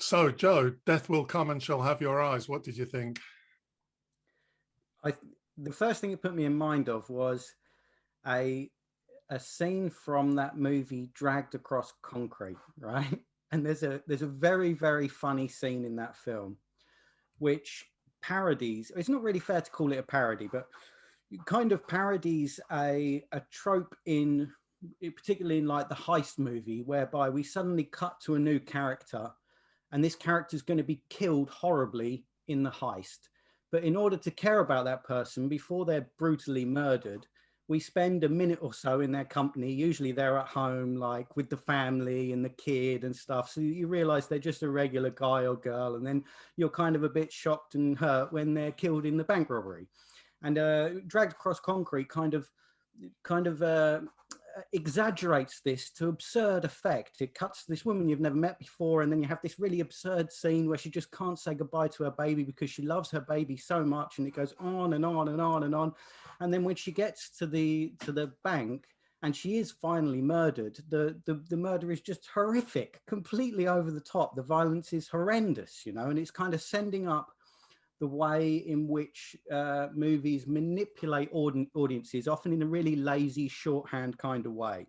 So, Joe, Death Will Come and Shall Have Your Eyes. What did you think? I the first thing it put me in mind of was a a scene from that movie Dragged Across Concrete, right? And there's a very funny scene in that film which parodies. It's not really fair to call it a parody, but kind of parodies a trope in particularly in like the heist movie whereby we suddenly cut to a new character and this character is going to be killed horribly in the heist. But in order to care about that person before they're brutally murdered, we spend a minute or so in their company. Usually they're at home, like with the family and the kid and stuff. So you realize they're just a regular guy or girl. And then you're kind of a bit shocked and hurt when they're killed in the bank robbery. And Dragged Across Concrete kind of exaggerates this to absurd effect. It cuts to this woman you've never met before, and then you have this really absurd scene where she just can't say goodbye to her baby because she loves her baby so much, and it goes on and on and on and on. And then when she gets to the bank and she is finally murdered, the murder is just horrific, completely over the top. The violence is horrendous, and it's kind of sending up the way in which movies manipulate audiences, often in a really lazy, shorthand kind of way.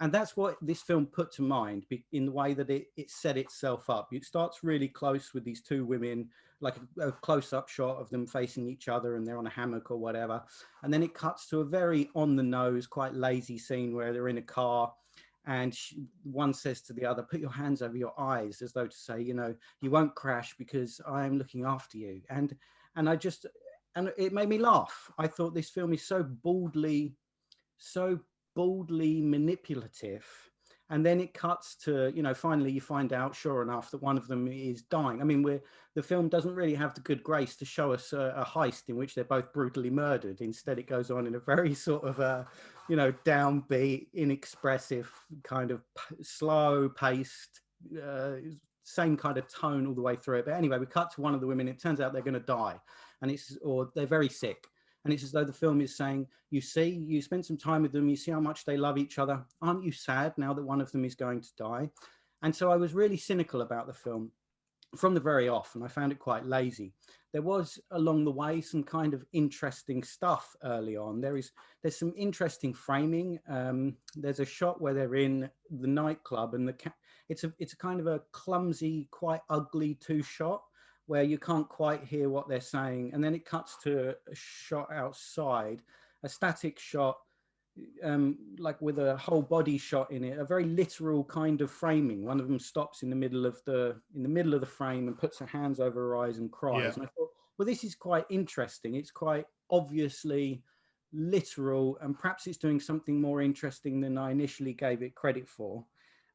And that's what this film put to mind in the way that it set itself up. It starts really close with these two women, like a close-up shot of them facing each other and they're on a hammock or whatever. And then it cuts to a very on-the-nose, quite lazy scene where they're in a car and one says to the other, put your hands over your eyes, as though to say, you won't crash because I'm looking after you. And it made me laugh. I thought this film is so baldly manipulative. And then it cuts to, finally you find out, sure enough, that one of them is dying. I mean, the film doesn't really have the good grace to show us a heist in which they're both brutally murdered. Instead, it goes on in a very sort of, downbeat, inexpressive, kind of slow-paced, same kind of tone all the way through it. But anyway, we cut to one of the women. It turns out they're going to die, or they're very sick. And it's as though the film is saying, you see, you spent some time with them, you see how much they love each other. Aren't you sad now that one of them is going to die? And so I was really cynical about the film from the very off, and I found it quite lazy. There was, along the way, some kind of interesting stuff early on. There's some interesting framing. There's a shot where they're in the nightclub, and it's a kind of a clumsy, quite ugly two-shot, where you can't quite hear what they're saying. And then it cuts to a shot outside, a static shot, like with a whole body shot in it, a very literal kind of framing. One of them stops in the middle of the frame and puts her hands over her eyes and cries. Yeah. And I thought, well, this is quite interesting. It's quite obviously literal, and perhaps it's doing something more interesting than I initially gave it credit for.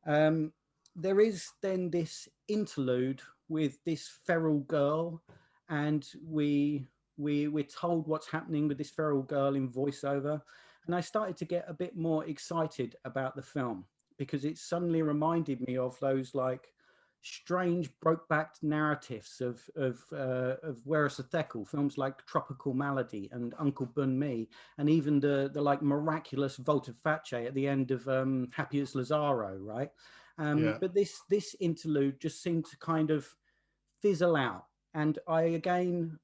There is then this interlude with this feral girl, and we're told what's happening with this feral girl in voiceover. And I started to get a bit more excited about the film because it suddenly reminded me of those like strange broke-backed narratives of Weerasethakul, films like Tropical Malady and Uncle Bun Me, and even the like miraculous Volta Face at the end of Happy as Lazaro, right? Yeah. But this interlude just seemed to kind of fizzle out, and I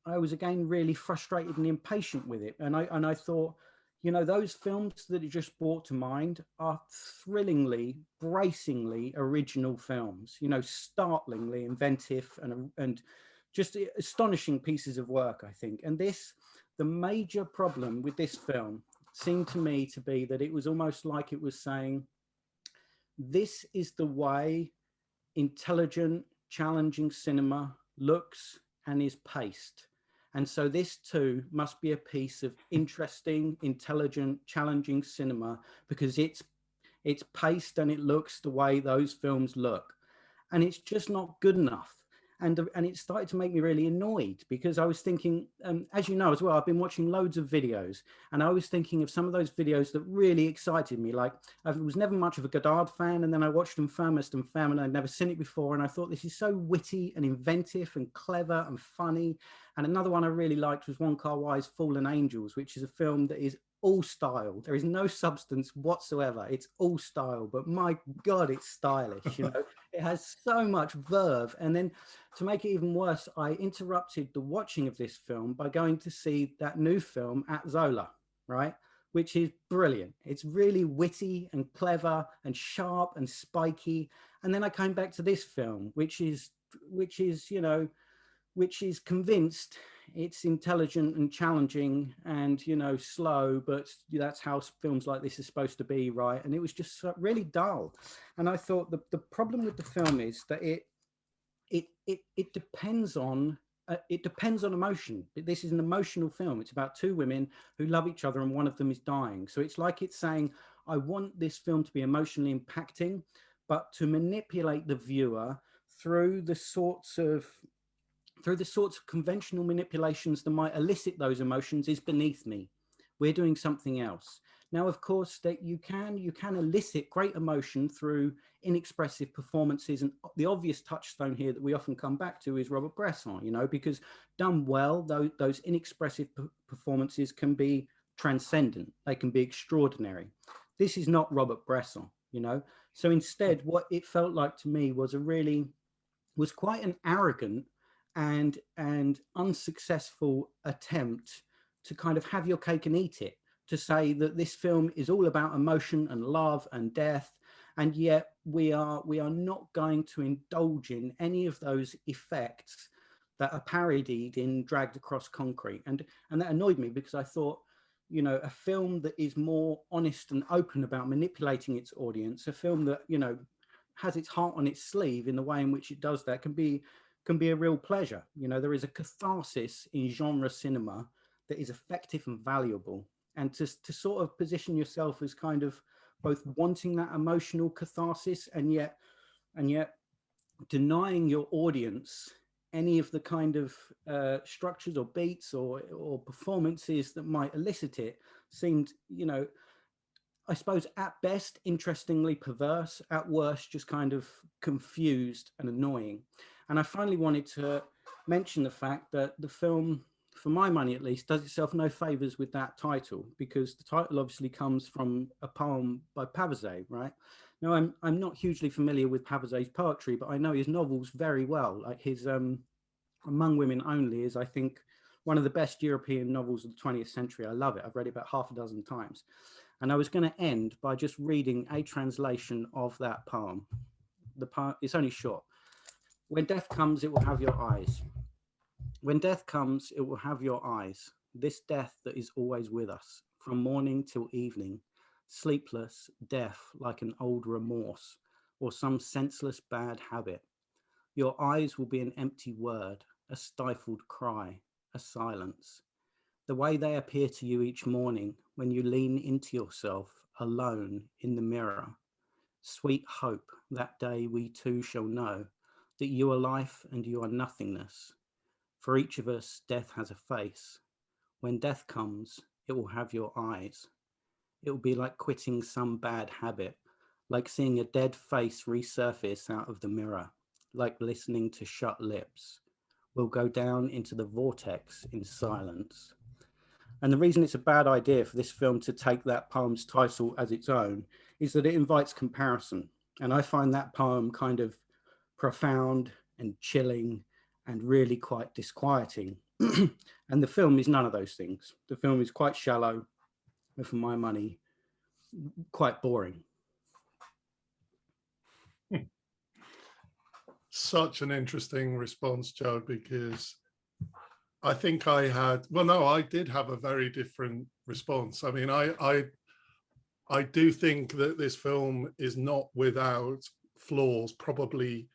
was again really frustrated and impatient with it. And I thought, those films that it just brought to mind are thrillingly, bracingly original films. Startlingly inventive and just astonishing pieces of work, I think. And the major problem with this film seemed to me to be that it was almost like it was saying, this is the way intelligent, challenging cinema looks and is paced. And so this too must be a piece of interesting, intelligent, challenging cinema because it's paced and it looks the way those films look. And it's just not good enough. And it started to make me really annoyed because I was thinking, as you know as well, I've been watching loads of videos, and I was thinking of some of those videos that really excited me. Like, I was never much of a Godard fan, and then I watched Infirmist and Femme, and I'd never seen it before, and I thought, this is so witty and inventive and clever and funny. And another one I really liked was Wong Kar-wai's Fallen Angels, which is a film that is all style. There is no substance whatsoever. It's all style, but my God, it's stylish. You know, it has so much verve. And then to make it even worse, I interrupted the watching of this film by going to see that new film at Zola, right? Which is brilliant. It's really witty and clever and sharp and spiky. And then I came back to this film, which is, you know, which is convinced it's intelligent and challenging and, you know, slow, but that's how films like this are supposed to be, right? And it was just really dull. And I thought the problem with the film is that it depends on emotion. This is an emotional film. It's about two women who love each other and one of them is dying. So it's like it's saying, I want this film to be emotionally impacting, but to manipulate the viewer through the sorts of conventional manipulations that might elicit those emotions is beneath me. We're doing something else. Now, of course, that you can elicit great emotion through inexpressive performances, and the obvious touchstone here that we often come back to is Robert Bresson, you know, because done well, those inexpressive performances can be transcendent. They can be extraordinary. This is not Robert Bresson, you know. So instead, what it felt like to me was quite an arrogant and unsuccessful attempt to kind of have your cake and eat it, to say that this film is all about emotion and love and death, and yet we are not going to indulge in any of those effects that are parodied in Dragged Across Concrete. And that annoyed me, because I thought, you know, a film that is more honest and open about manipulating its audience, a film that, you know, has its heart on its sleeve in the way in which it does that, can be a real pleasure. You know, there is a catharsis in genre cinema that is effective and valuable. And to sort of position yourself as kind of both wanting that emotional catharsis and yet denying your audience any of the kind of structures or beats or performances that might elicit it seemed, you know, I suppose at best interestingly perverse, at worst just kind of confused and annoying. And I finally wanted to mention the fact that the film, for my money at least, does itself no favors with that title, because the title obviously comes from a poem by Pavese, right? Now, I'm not hugely familiar with Pavese's poetry, but I know his novels very well. Like his Among Women Only is, I think, one of the best European novels of the 20th century. I love it. I've read it about half a dozen times. And I was going to end by just reading a translation of that poem. The poem, it's only short. When death comes, it will have your eyes. When death comes, it will have your eyes. This death that is always with us, from morning till evening, sleepless, deaf like an old remorse or some senseless bad habit. Your eyes will be an empty word, a stifled cry, a silence. The way they appear to you each morning when you lean into yourself alone in the mirror. Sweet hope, that day we too shall know that you are life and you are nothingness. For each of us, death has a face. When death comes, it will have your eyes. It will be like quitting some bad habit, like seeing a dead face resurface out of the mirror, like listening to shut lips. We'll go down into the vortex in silence. And the reason it's a bad idea for this film to take that poem's title as its own is that it invites comparison. And I find that poem kind of profound and chilling and really quite disquieting. And the film is none of those things. The film is quite shallow and, for my money, quite boring. Such an interesting response, Joe, because I think I did have a very different response. I mean, I do think that this film is not without flaws, probably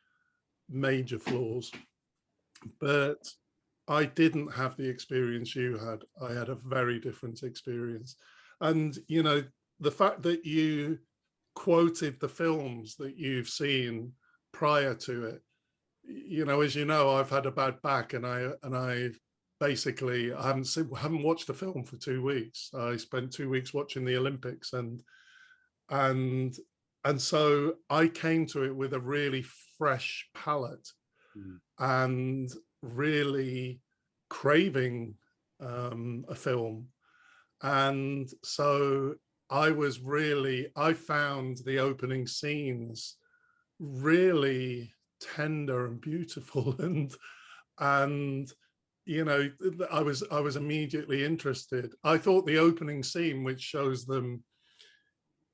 major flaws, but I didn't have the experience you had. I had a very different experience. And, you know, the fact that you quoted the films that you've seen prior to it, you know, as you know, I've had a bad back, and I basically haven't watched a film for 2 weeks. I spent 2 weeks watching the Olympics, and so I came to it with a really fresh palate and really craving a film. And so I found the opening scenes really tender and beautiful, and you know, I was immediately interested. I thought the opening scene, which shows them,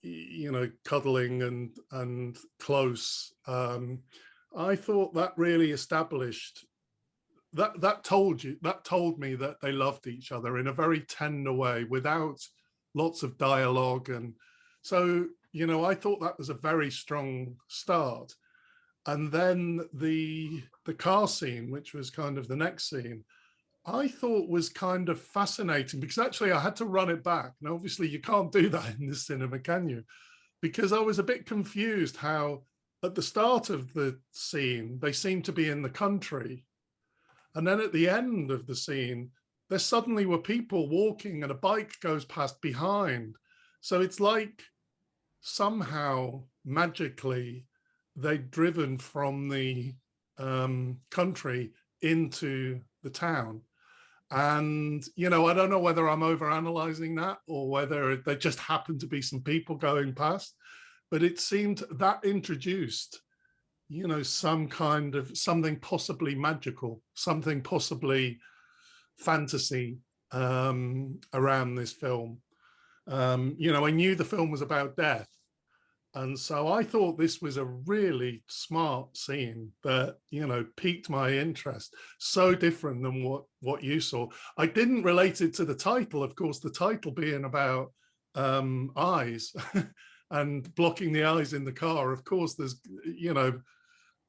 you know, cuddling and close, I thought that really established that told me that they loved each other in a very tender way without lots of dialogue. And so, you know, I thought that was a very strong start. And then the car scene, which was kind of the next scene, I thought was kind of fascinating, because actually I had to run it back. Now, obviously you can't do that in the cinema, can you? Because I was a bit confused how at the start of the scene, they seem to be in the country. And then at the end of the scene, there suddenly were people walking and a bike goes past behind. So it's like somehow magically they'd driven from the country into the town. And, you know, I don't know whether I'm overanalyzing that or whether there just happened to be some people going past, but it seemed that introduced, you know, some kind of something possibly magical, something possibly fantasy around this film. You know, I knew the film was about death. And so I thought this was a really smart scene that, you know, piqued my interest. So different than what you saw. I didn't relate it to the title, of course, the title being about eyes and blocking the eyes in the car. Of course, there's, you know,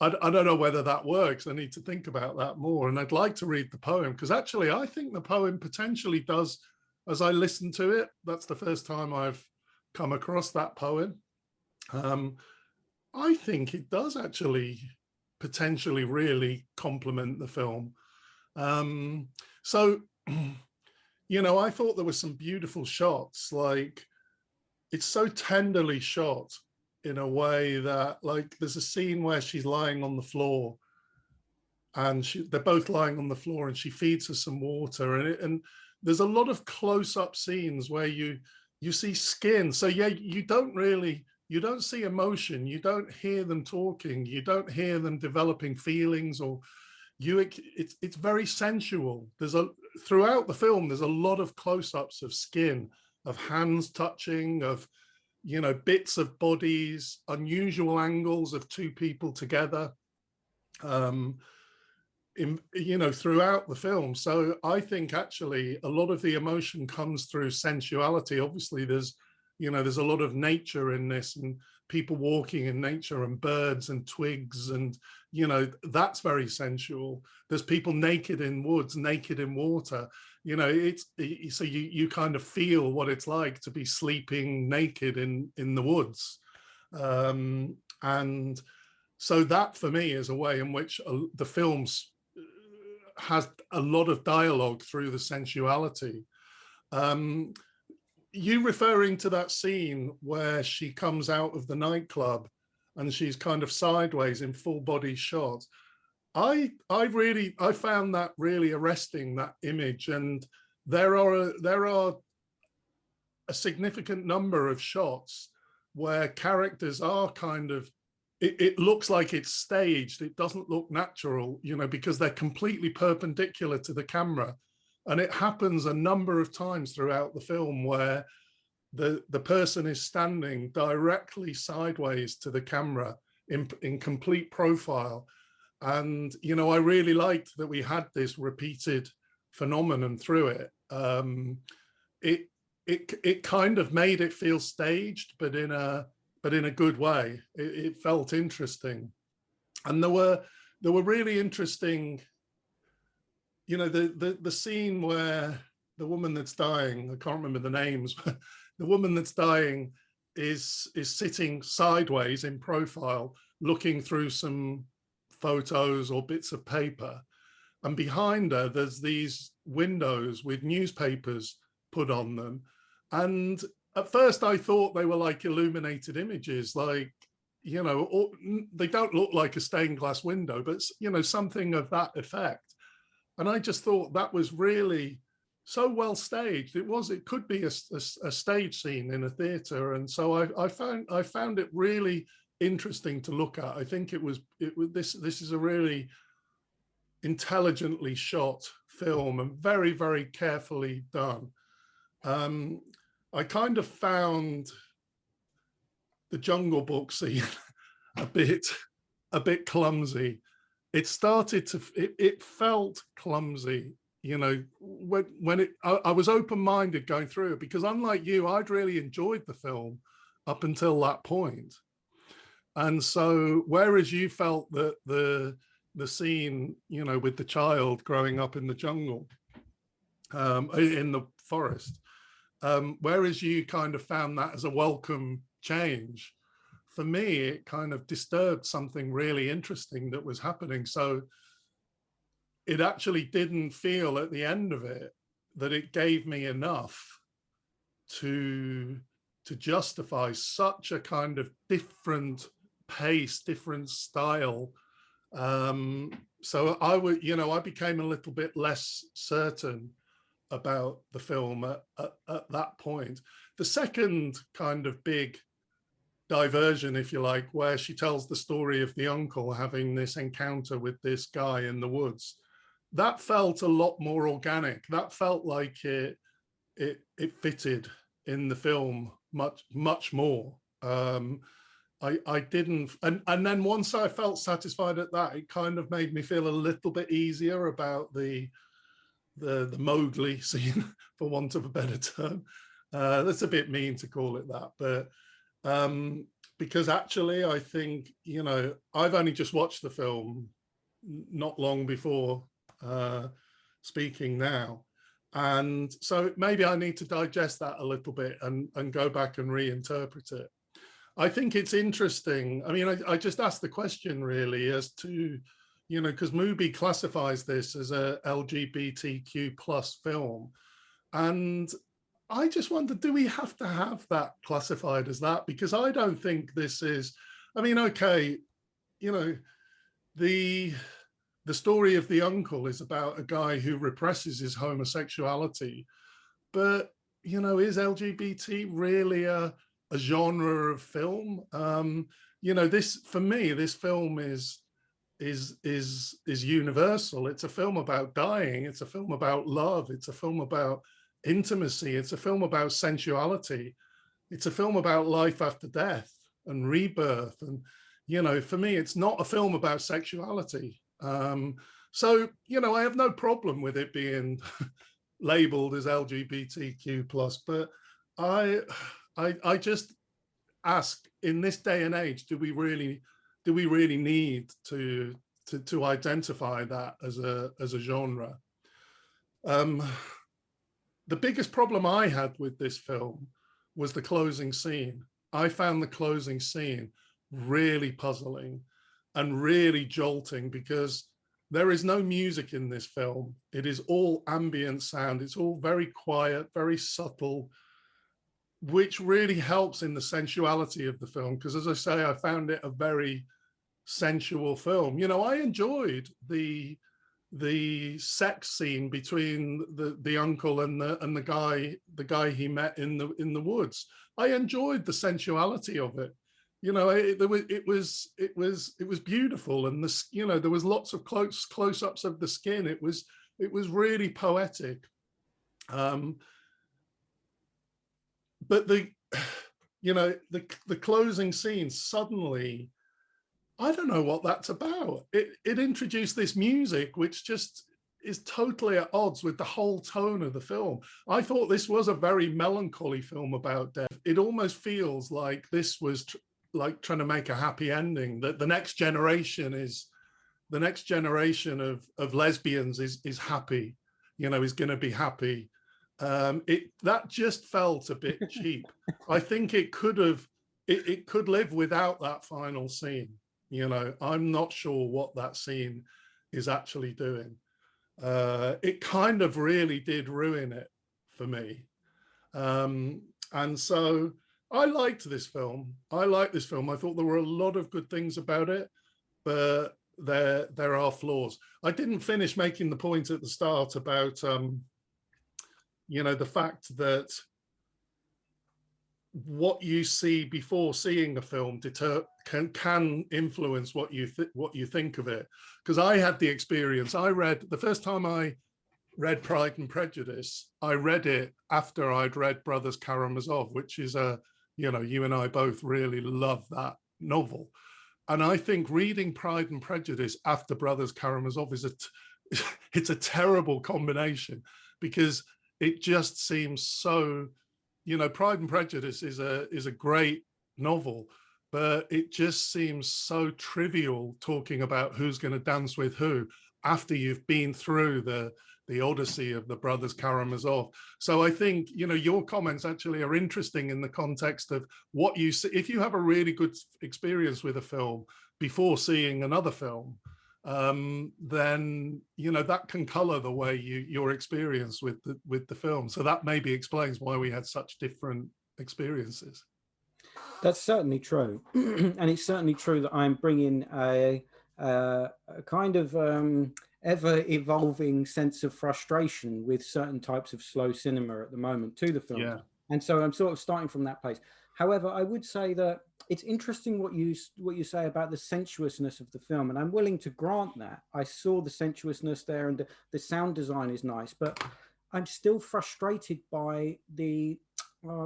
I don't know whether that works. I need to think about that more. And I'd like to read the poem, because actually I think the poem potentially does, as I listen to it, that's the first time I've come across that poem. I think it does actually potentially really complement the film. So, you know, I thought there were some beautiful shots, like it's so tenderly shot in a way that, like, there's a scene where she's lying on the floor and they're both lying on the floor and she feeds her some water, and there's a lot of close-up scenes where you see skin. So yeah, you don't see emotion, you don't hear them talking, you don't hear them developing feelings, or it's very sensual. Throughout the film there's a lot of close-ups of skin, of hands touching, of, you know, bits of bodies, unusual angles of two people together, you know, throughout the film. So I think actually a lot of the emotion comes through sensuality. Obviously there's, you know, there's a lot of nature in this, and people walking in nature and birds and twigs, and, you know, that's very sensual. There's people naked in woods, naked in water. You know, so you kind of feel what it's like to be sleeping naked in the woods. And so that for me is a way in which the film has a lot of dialogue through the sensuality. You referring to that scene where she comes out of the nightclub and she's kind of sideways in full body shot, I found that really arresting, that image. And there are a significant number of shots where characters are kind of, it looks like it's staged. It doesn't look natural, you know, because they're completely perpendicular to the camera. And it happens a number of times throughout the film where the person is standing directly sideways to the camera in complete profile. And, you know, I really liked that we had this repeated phenomenon through it. It kind of made it feel staged, but in a good way. It felt interesting. And there were really interesting, you know, the scene where the woman that's dying, I can't remember the names, but the woman that's dying is sitting sideways in profile, looking through some photos or bits of paper. And behind her, there's these windows with newspapers put on them. And at first I thought they were like illuminated images, like, you know, or, they don't look like a stained glass window, but, you know, something of that effect. And I just thought that was really so well staged. It could be a stage scene in a theater. And so I found it really interesting to look at. I think this is a really intelligently shot film and very, very carefully done. I kind of found the Jungle Book scene a bit clumsy. It started to, it felt clumsy, you know, I was open-minded going through it, because unlike you, I'd really enjoyed the film up until that point. And so, whereas you felt that the scene, you know, with the child growing up in the jungle, in the forest, whereas you kind of found that as a welcome change, for me, it kind of disturbed something really interesting that was happening. So it actually didn't feel at the end of it that it gave me enough to justify such a kind of different pace, different style. So I became a little bit less certain about the film at that point. The second kind of big diversion, if you like, where she tells the story of the uncle having this encounter with this guy in the woods, that felt a lot more organic. That felt like it fitted in the film much more. I didn't, and then once I felt satisfied at that, it kind of made me feel a little bit easier about the Mowgli scene, for want of a better term. That's a bit mean to call it that, but because actually I think, you know, I've only just watched the film not long before speaking now, and so maybe I need to digest that a little bit and go back and reinterpret it. I think it's interesting. I mean, I just asked the question really as to, you know, because Mubi classifies this as a LGBTQ plus film, and I just wonder, do we have to have that classified as that? Because I don't think this is, I mean, okay, you know, the story of the uncle is about a guy who represses his homosexuality, but, you know, is LGBT really a genre of film? You know, this, for me, this film is universal. It's a film about dying. It's a film about love. It's a film about intimacy. It's a film about sensuality. It's a film about life after death and rebirth. And, you know, for me, it's not a film about sexuality. So, you know, I have no problem with it being labeled as LGBTQ plus, but I just ask, in this day and age, do we really need to identify that as a genre? The biggest problem I had with this film was the closing scene. I found the closing scene really puzzling and really jolting, because there is no music in this film. It is all ambient sound. It's all very quiet, very subtle, which really helps in the sensuality of the film. Because as I say, I found it a very sensual film. You know, I enjoyed the sex scene between the uncle and the guy he met in the woods. I enjoyed the sensuality of it. You know, it was beautiful, and the, you know, there was lots of close-ups of the skin. It was really poetic. But you know, the closing scene suddenly, I don't know what that's about. It introduced this music which just is totally at odds with the whole tone of the film. I thought this was a very melancholy film about death. It almost feels like this was like trying to make a happy ending, that the next generation of lesbians is happy, you know, is going to be happy. That just felt a bit cheap. I think it could live without that final scene. You know, I'm not sure what that scene is actually doing. It kind of really did ruin it for me. And so I liked this film. I thought there were a lot of good things about it, but there are flaws. I didn't finish making the point at the start about the fact that what you see before seeing a film can influence what you think of it. Because I had the experience. I read the first time I read Pride and Prejudice. I read it after I'd read Brothers Karamazov, which is you and I both really love that novel. And I think reading Pride and Prejudice after Brothers Karamazov it's a terrible combination, because it just seems so, Pride and Prejudice is a great novel, but it just seems so trivial talking about who's going to dance with who after you've been through the odyssey of the brothers Karamazov. So I think, your comments actually are interesting in the context of what you see. If you have a really good experience with a film before seeing another film, then that can color the way your experience with the film. So that maybe explains why we had such different experiences. That's certainly true. And it's certainly true that I'm bringing a kind of ever evolving sense of frustration with certain types of slow cinema at the moment to the film. Yeah. And so I'm sort of starting from that place. However, I would say that it's interesting what you say about the sensuousness of the film, and I'm willing to grant that. I saw the sensuousness there, and the sound design is nice, but I'm still frustrated by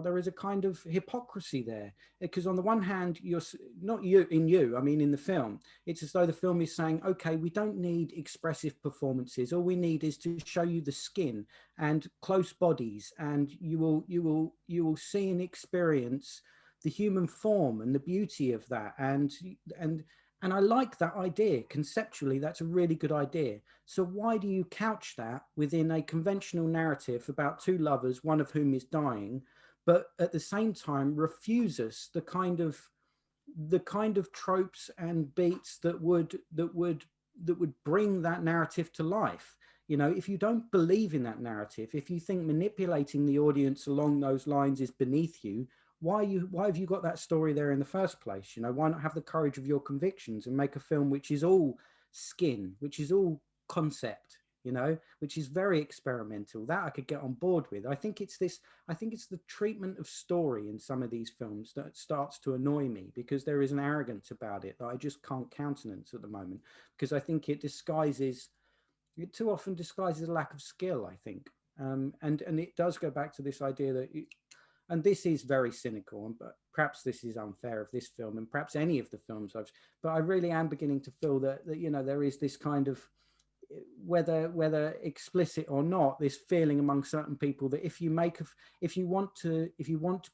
there is a kind of hypocrisy there, because on the one hand, you're not I mean in the film, it's as though the film is saying, okay, we don't need expressive performances, all we need is to show you the skin and close bodies, and you will see and experience the human form and the beauty of that. And I like that idea. Conceptually, that's a really good idea. So why do you couch that within a conventional narrative about two lovers, one of whom is dying, but at the same time refuses the kind of tropes and beats that would bring that narrative to life? If you don't believe in that narrative, if you think manipulating the audience along those lines is beneath you, why have you got that story there in the first place? Why not have the courage of your convictions and make a film which is all skin, which is all concept, which is very experimental? That I could get on board with. I think it's the treatment of story in some of these films that starts to annoy me, because there is an arrogance about it that I just can't countenance at the moment, because I think it too often disguises a lack of skill, I think. And it does go back to this idea that and this is very cynical, but perhaps this is unfair of this film and perhaps any of the films but I really am beginning to feel that there is this kind of, whether explicit or not, this feeling among certain people that if you want to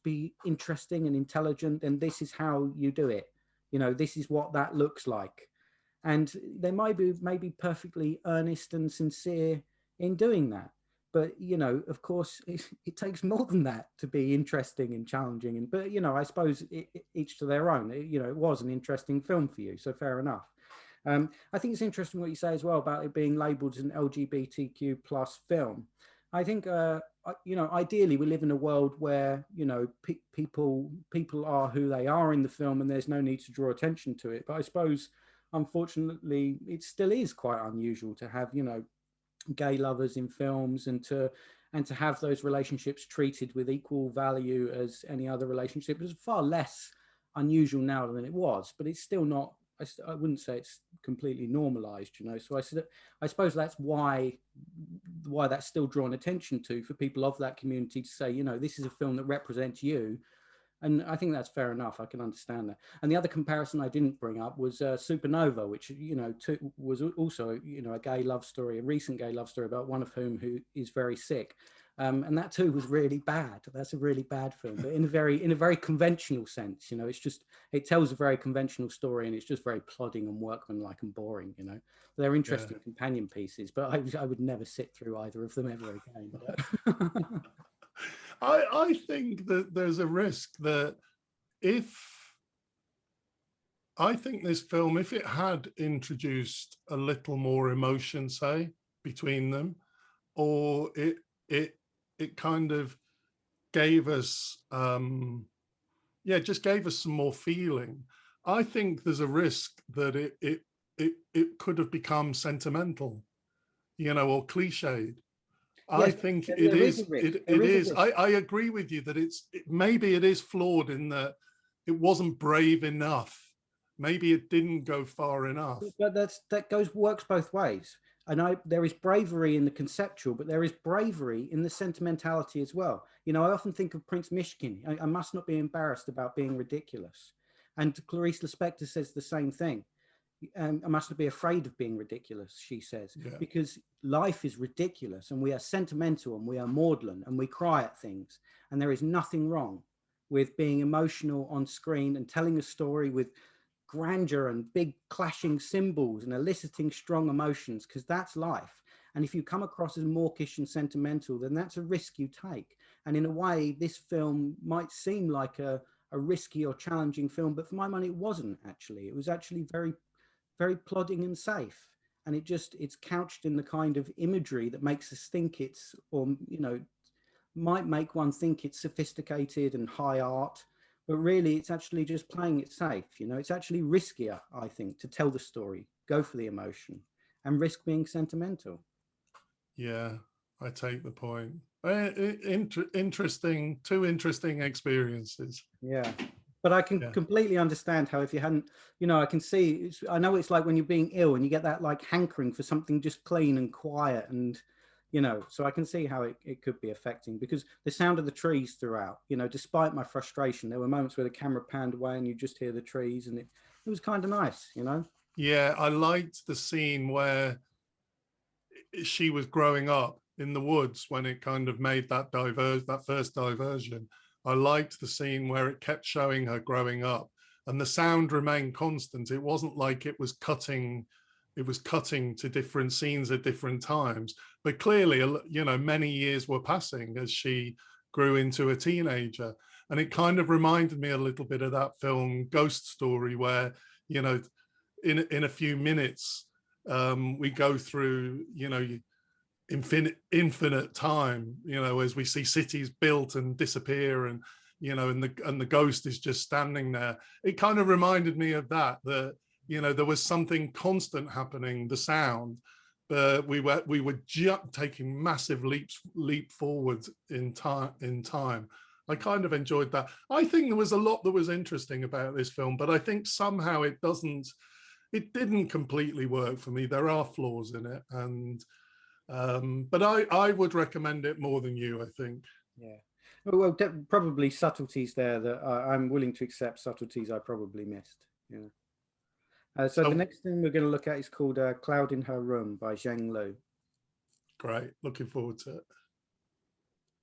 be interesting and intelligent, then this is how you do it. This is what that looks like. And they might be perfectly earnest and sincere in doing that. But, of course, it takes more than that to be interesting and challenging. But, I suppose each to their own. It was an interesting film for you, so fair enough. I think it's interesting what you say as well about it being labelled as an LGBTQ plus film. I think, ideally we live in a world where, people are who they are in the film, and there's no need to draw attention to it. But I suppose, unfortunately, it still is quite unusual to have, gay lovers in films, and to have those relationships treated with equal value as any other relationship. It's far less unusual now than it was, but it's still not, I wouldn't say it's completely normalized, So I suppose that's why that's still drawn attention to, for people of that community to say, this is a film that represents you. And I think that's fair enough. I can understand that. And the other comparison I didn't bring up was Supernova, which, was also, a gay love story, a recent gay love story about one of whom who is very sick. And that too was really bad. That's a really bad film, but in a very conventional sense. It tells a very conventional story, and it's just very plodding and workmanlike and boring. They're interesting companion pieces, but I would never sit through either of them ever again. I think that there's a risk that I think this film, if it had introduced a little more emotion, say, between them, or it kind of gave us, just gave us some more feeling, I think there's a risk that it could have become sentimental, or cliched. I Yes, think it there is is. a risk. It There is a is. risk. I agree with you that maybe it is flawed in that it wasn't brave enough. Maybe it didn't go far enough. But that works both ways. And there is bravery in the conceptual, but there is bravery in the sentimentality as well. You know, I often think of Prince Mishkin. I must not be embarrassed about being ridiculous. And Clarice Lispector says the same thing. I must not be afraid of being ridiculous, she says, Yeah. because life is ridiculous and we are sentimental and we are maudlin and we cry at things. And there is nothing wrong with being emotional on screen and telling a story with grandeur and big clashing cymbals and eliciting strong emotions, because that's life. And if you come across as mawkish and sentimental, then that's a risk you take. And in a way, this film might seem like a risky or challenging film, but for my money, it wasn't actually. It was actually very, very plodding and safe. And it's couched in the kind of imagery that makes us think it's, or, you know, might make one think it's sophisticated and high art, but really it's actually just playing it safe. You know, it's actually riskier, I think, to tell the story, go for the emotion, and risk being sentimental. Yeah, I take the point. Interesting, two interesting experiences. Yeah. But I can completely understand how, if you hadn't, you know, I can see, I know it's like when you're being ill and you get that like hankering for something just clean and quiet, and, you know, so I can see how it could be affecting, because the sound of the trees throughout, you know, despite my frustration, there were moments where the camera panned away and you just hear the trees, and it was kind of nice, you know? Yeah, I liked the scene where she was growing up in the woods when it kind of made that first diversion. I liked the scene where it kept showing her growing up and the sound remained constant. It wasn't like it was cutting to different scenes at different times, but clearly, you know, many years were passing as she grew into a teenager. And it kind of reminded me a little bit of that film Ghost Story, where, you know, in a few minutes, we go through, you know, infinite time, you know, as we see cities built and disappear, and, you know, and the ghost is just standing there. It kind of reminded me of that, you know, there was something constant happening, the sound, but we were just taking massive leap forward in time. I kind of enjoyed that. I think there was a lot that was interesting about this film, but I think somehow it didn't completely work for me. There are flaws in it, and but I would recommend it more than you, I think. Yeah. Well, probably subtleties there that I'm willing to accept, subtleties I probably missed. Yeah. So the next thing we're going to look at is called Cloud in Her Room by Zheng Lu. Great. Looking forward to it.